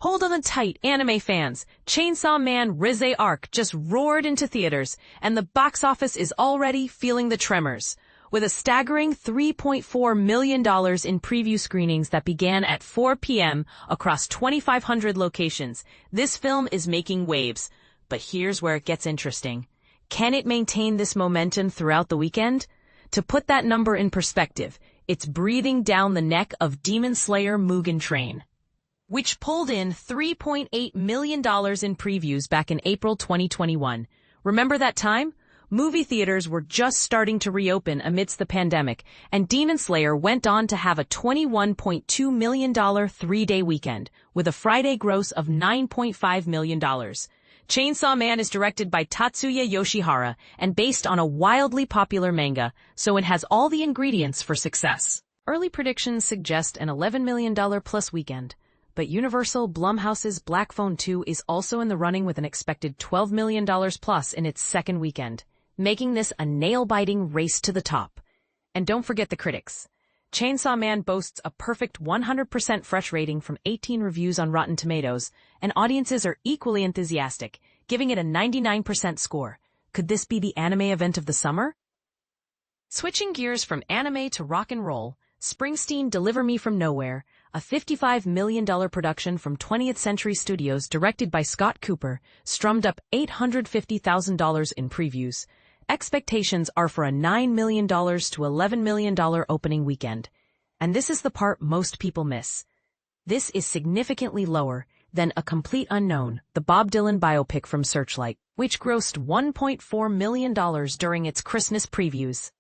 Hold on tight, anime fans. Chainsaw Man Rize Arc just roared into theaters, and the box office is already feeling the tremors. With a staggering $3.4 million in preview screenings that began at 4 p.m. across 2,500 locations, this film is making waves. But here's where it gets interesting. Can it maintain this momentum throughout the weekend? To put that number in perspective, it's breathing down the neck of Demon Slayer Mugen Train, which pulled in $3.8 million in previews back in April 2021. Remember that time? Movie theaters were just starting to reopen amidst the pandemic, and Demon Slayer went on to have a $21.2 million three-day weekend, with a Friday gross of $9.5 million. Chainsaw Man is directed by Tatsuya Yoshihara and based on a wildly popular manga, so it has all the ingredients for success. Early predictions suggest an $11 million plus weekend. But Universal Blumhouse's Black Phone 2 is also in the running with an expected $12 million plus in its second weekend, making this a nail-biting race to the top. And don't forget the critics. Chainsaw Man boasts a perfect 100% fresh rating from 18 reviews on Rotten Tomatoes, and audiences are equally enthusiastic, giving it a 99% score. Could this be the anime event of the summer? Switching gears from anime to rock and roll, Springsteen Deliver Me From Nowhere, a $55 million production from 20th Century Studios directed by Scott Cooper, strummed up $850,000 in previews. Expectations are for a $9 million to $11 million opening weekend. And this is the part most people miss. This is significantly lower than A Complete Unknown, the Bob Dylan biopic from Searchlight, which grossed $1.4 million during its Christmas previews.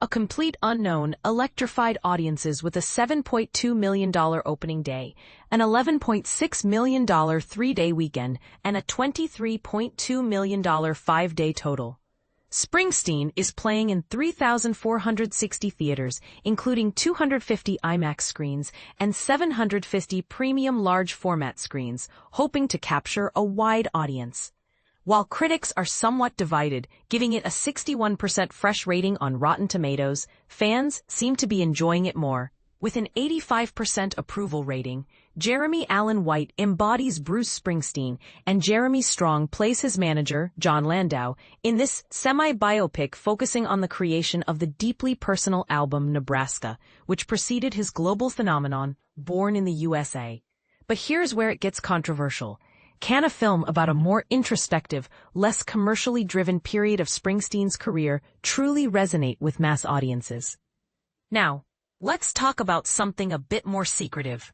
A Complete Unknown electrified audiences with a $7.2 million opening day, an $11.6 million three-day weekend, and a $23.2 million five-day total. Springsteen is playing in 3,460 theaters, including 250 IMAX screens and 750 premium large format screens, hoping to capture a wide audience. While critics are somewhat divided, giving it a 61% fresh rating on Rotten Tomatoes, fans seem to be enjoying it more. With an 85% approval rating, Jeremy Allen White embodies Bruce Springsteen, and Jeremy Strong plays his manager, John Landau, in this semi-biopic focusing on the creation of the deeply personal album Nebraska, which preceded his global phenomenon, Born in the USA. But here's where it gets controversial. Can a film about a more introspective, less commercially driven period of Springsteen's career truly resonate with mass audiences? Now, let's talk about something a bit more secretive.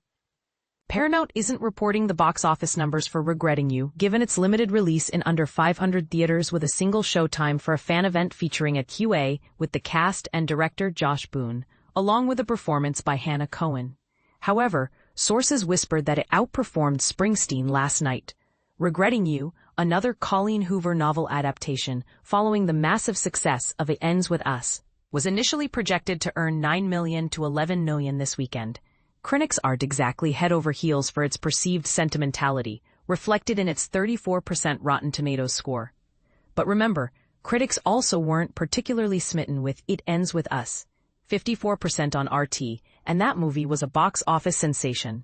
Paramount isn't reporting the box office numbers for Regretting You, given its limited release in under 500 theaters with a single showtime for a fan event featuring a Q&A with the cast and director Josh Boone, along with a performance by Hannah Cohen. However, sources whispered that it outperformed Springsteen last night. Regretting You, another Colleen Hoover novel adaptation following the massive success of It Ends With Us, was initially projected to earn $9 million to $11 million this weekend. Critics aren't exactly head over heels for its perceived sentimentality, reflected in its 34% Rotten Tomatoes score. But remember, critics also weren't particularly smitten with It Ends With Us, 54% on RT, and that movie was a box office sensation.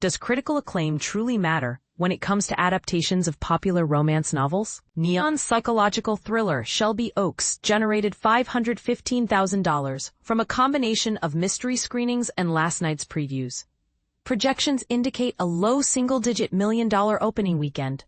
Does critical acclaim truly matter when it comes to adaptations of popular romance novels? Neon psychological thriller Shelby Oaks generated $515,000 from a combination of mystery screenings and last night's previews. Projections indicate a low single-digit million-dollar opening weekend.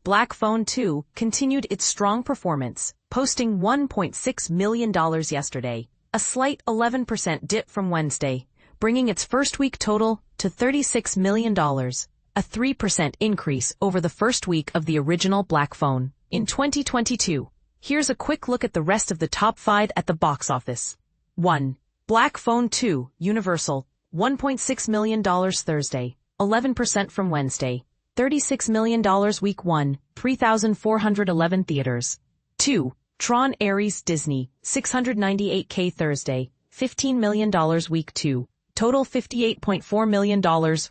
Black Phone 2 continued its strong performance, posting $1.6 million yesterday, a slight 11% dip from Wednesday, bringing its first week total to $36 million, a 3% increase over the first week of the original Black Phone. In 2022, here's a quick look at the rest of the top 5 at the box office. 1. Black Phone 2, Universal, $1.6 million Thursday, 11% from Wednesday, $36 million Week 1, 3,411 theaters. 2. Tron Ares Disney, $698K Thursday, $15 million Week 2, total $58.4 million,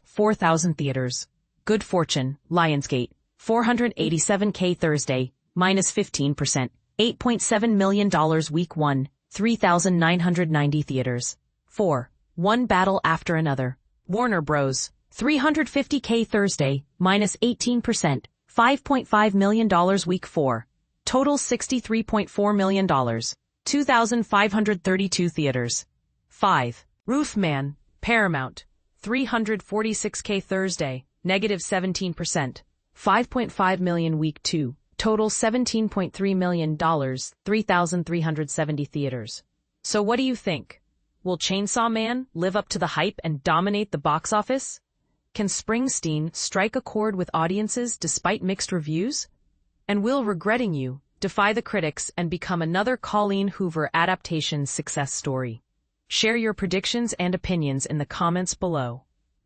4,000 theaters. Good Fortune, Lionsgate, $487K Thursday, minus 15%, $8.7 million Week 1, 3,990 theaters. 4. One Battle After Another, Warner Bros., $350K Thursday, minus 18%, $5.5 million week 4. Total $63.4 million. 2,532 theaters. 5. Roofman, Paramount, $346K Thursday, negative 17%, $5.5 million week 2. Total $17.3 million, 3,370 theaters. So what do you think? Will Chainsaw Man live up to the hype and dominate the box office? Can Springsteen strike a chord with audiences despite mixed reviews? And will Regretting You defy the critics and become another Colleen Hoover adaptation success story? Share your predictions and opinions in the comments below.